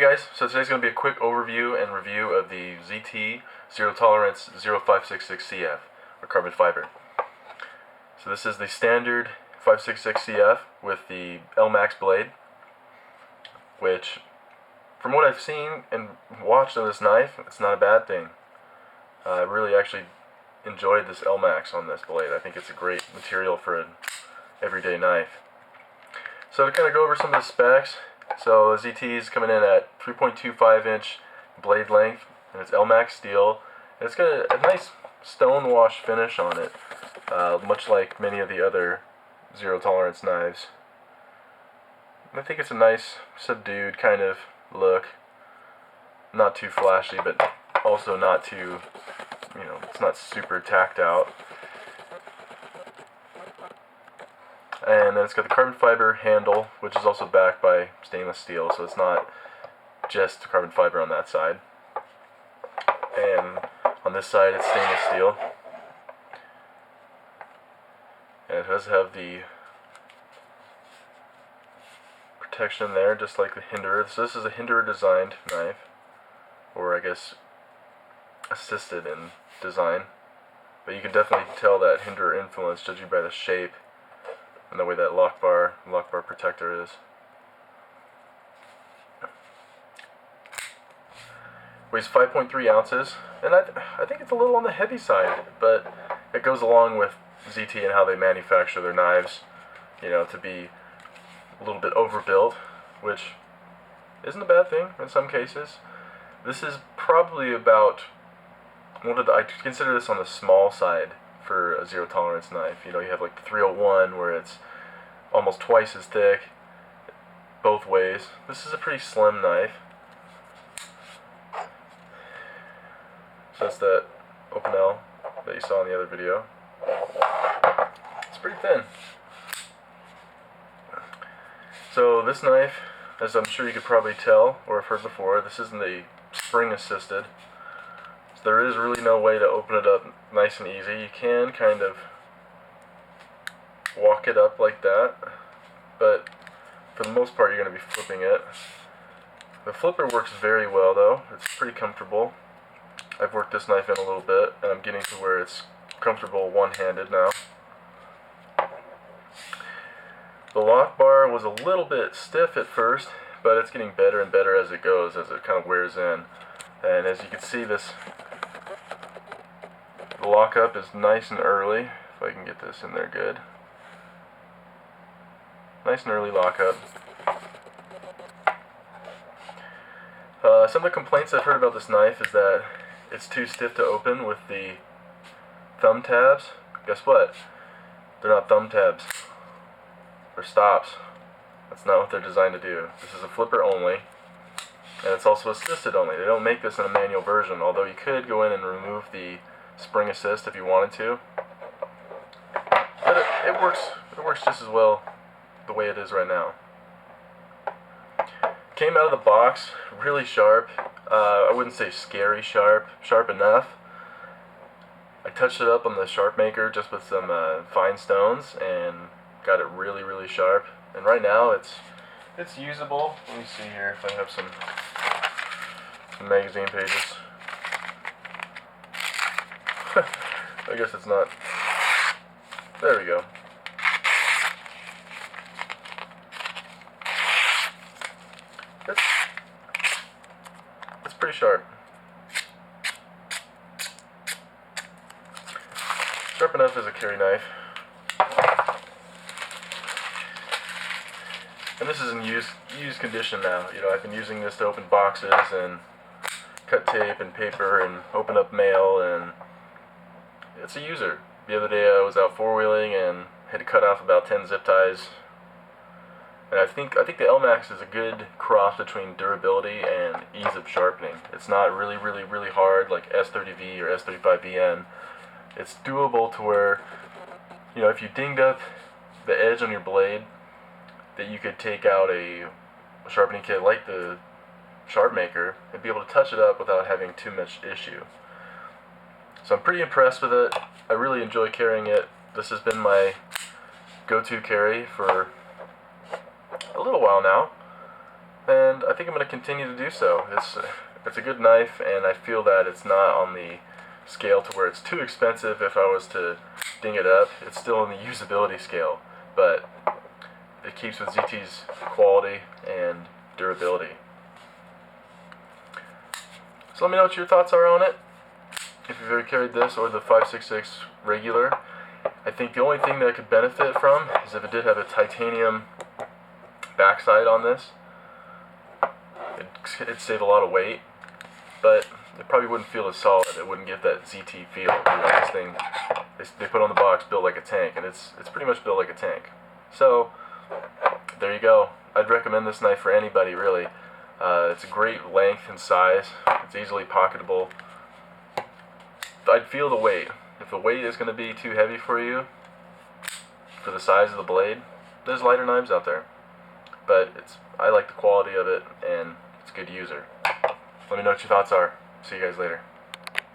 guys, so today's going to be a quick overview and review of the ZT Zero Tolerance 0566CF, or carbon fiber. So this is the standard 566CF with the LMAX blade, which, from what I've seen and watched on this knife, it's not a bad thing. I really actually enjoyed this LMAX on this blade. I think it's a great material for an everyday knife. So to kind of go over some of the specs, so the ZT is coming in at 3.25 inch blade length, and it's LMAX steel, and it's got a nice stone wash finish on it, much like many of the other zero tolerance knives. I think it's a nice subdued kind of look, not too flashy, but also not too, it's not super tacked out. And then it's got the carbon fiber handle, which is also backed by stainless steel, so it's not just carbon fiber on that side. And on this side it's stainless steel. And it does have the protection there, just like the Hinderer. So this is a Hinderer designed knife, or I guess assisted in design. But you can definitely tell that Hinderer influence, judging by the shape and the way that lock bar protector is. Weighs 5.3 ounces, and I think it's a little on the heavy side, but it goes along with ZT and how they manufacture their knives, to be a little bit overbuilt, which isn't a bad thing in some cases. This is probably about, I consider this on the small side for a zero tolerance knife. You have like the 301 where it's almost twice as thick both ways. This is a pretty slim knife. So that's that open L that you saw in the other video. It's pretty thin. So this knife, as I'm sure you could probably tell or have heard before, this isn't a spring assisted. There is really no way to open it up nice and easy. You can kind of walk it up like that, but for the most part you're going to be flipping it. The flipper works very well though. It's pretty comfortable. I've worked this knife in a little bit, and I'm getting to where it's comfortable one-handed now. The lock bar was a little bit stiff at first, but it's getting better and better as it goes, as it kind of wears in. And as you can see, the lockup is nice and early. If I can get this in there good. Nice and early lockup. Some of the complaints I've heard about this knife is that it's too stiff to open with the thumb tabs. Guess what? They're not thumb tabs. They're stops. That's not what they're designed to do. This is a flipper only. And it's also assisted only. They don't make this in a manual version, although you could go in and remove the spring assist if you wanted to. But it works just as well the way it is right now. Came out of the box really sharp. I wouldn't say scary sharp, sharp enough. I touched it up on the sharp maker just with some fine stones and got it really, really sharp. And right now it's usable. Let me see here if I have some magazine pages. I guess it's not. There we go. It's pretty sharp. Sharp enough as a carry knife. And this is in used condition now. I've been using this to open boxes and cut tape and paper and open up mail, and it's a user. The other day I was out four-wheeling and had to cut off about 10 zip ties. And I think the LMAX is a good cross between durability and ease of sharpening. It's not really, really, really hard like S30V or S35BN. It's doable to where, if you dinged up the edge on your blade, that you could take out a sharpening kit like the Sharp Maker and be able to touch it up without having too much issue. So I'm pretty impressed with it. I really enjoy carrying it. This has been my go-to carry for a little while now. and I think I'm going to continue to do so. It's a good knife, and I feel that it's not on the scale to where it's too expensive if I was to ding it up. It's still on the usability scale, but it keeps with ZT's quality and durability. So let me know what your thoughts are on it. If you've ever carried this or the 566 regular, I think the only thing that I could benefit from is if it did have a titanium backside on this. It'd save a lot of weight, but it probably wouldn't feel as solid. It wouldn't get that ZT feel. This thing, they put on the box built like a tank, and it's pretty much built like a tank. So there you go. I'd recommend this knife for anybody, really. It's a great length and size. It's easily pocketable. I'd feel the weight. If the weight is going to be too heavy for you, for the size of the blade, there's lighter knives out there. But I like the quality of it, and it's a good user. Let me know what your thoughts are. See you guys later.